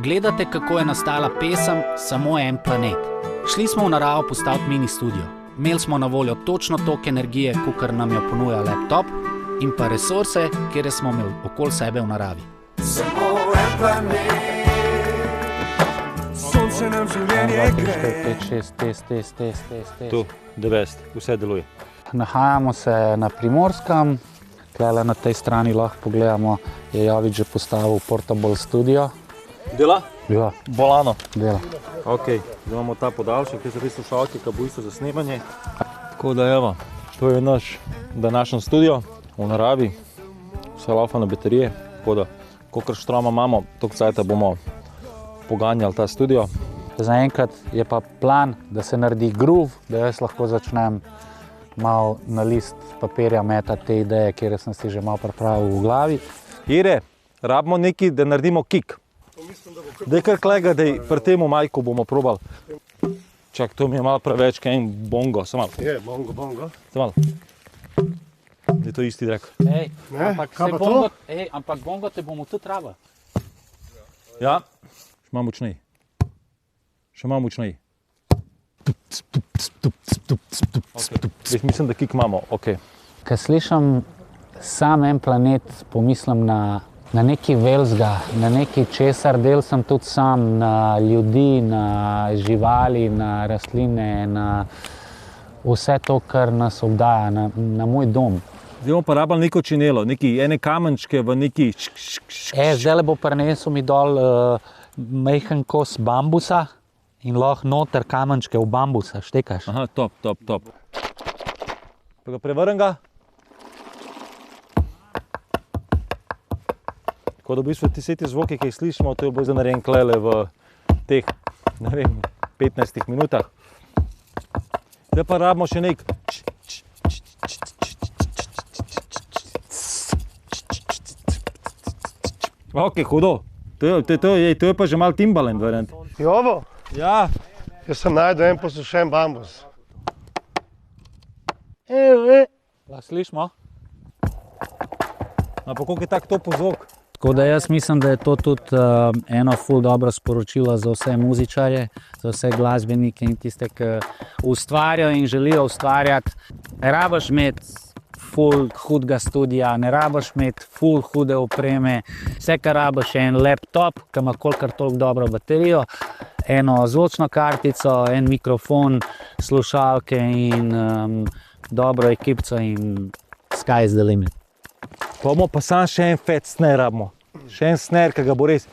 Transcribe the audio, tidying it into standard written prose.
Gledate, kako je nastala pesem Samo en planet. Šli smo v naravo postaviti mini studio. Imeli smo na voljo točno toliko energije, kakor nam jo ponuja laptop, in pa resurse, kjer smo imeli okoli sebe v naravi. Samo en planet, sonce nam življenje gre. 5, 6, test. Tu, 90, vse deluje. Nahajamo se na Primorskem, tukaj na tej strani lahko pogledamo, je Jovič že postavil portable studio. Dela? Ja, Bolano. dela. Ok, imamo ta podaljšek, ki so res slušalke, ki bo isto za snemanje. Tako da evo, to je naš današnji studio v naravi, vse laufa na baterije, tako da kolikor štroma imamo, toliko cajta bomo poganjali ta studio. Zaenkrat je pa plan, da se naredi groove, da jaz lahko začnem malo na list papirja metati te ideje, kjer sem si že malo pripravil v glavi. Ire, rabimo nekaj, da naredimo kick. Daj kar klega, da pri temu majku bomo probali. Čak, to mi je malo preveč, kaj en bongo, samo malo. Je, bongo. Samo malo. Je to isti drek. Ej, ampak bongo te bomo tudi rabili. Ja, še malo močnej. Še malo močnej. Okay. Mislim, da kick imamo, ok. Ko slišim Sam en planet, pomislim na nekaj velzga, na nekaj česar del sem tudi sam, na ljudi, na živali, na rastline, na vse to, kar nas obdaja, na moj dom. Zdaj bomo pa rabili neko činelo, ene kamenčke v neki Zdaj bo prinesel mi dol majhen kos bambusa in lahko noter kamenčke v bambusa štekaš. Aha, top. Pa ga prevrnem ga. Tako da v bistvu ti vse te zvoke, ki jih slišimo, to je bo zdaj narejen klele v teh, ne vem, 15 minutah. Zdaj pa rabimo še nek. Ok, hudo. To je pa že malo Timbaland variant. Jovo, Ja. jaz sem najdel en posušen bambus. Slišimo? Pa koliko je tak topo zvok? Tako da jaz mislim, da je to tudi eno ful dobro sporočilo za vse muzičarje, za vse glasbenike in tiste, ki ustvarjajo in želijo ustvarjati. Ne rabiš imeti ful hudega studija, ne rabiš imeti ful hude opreme. Vse, kar rabiš, je en laptop, ki ima kolikor toliko dobro baterijo, eno zvočno kartico, en mikrofon, slušalke in dobro ekipco in sky is the limit. Pa bomo pa sam še en fat snare rabimo. Še en snare, ki ga bo res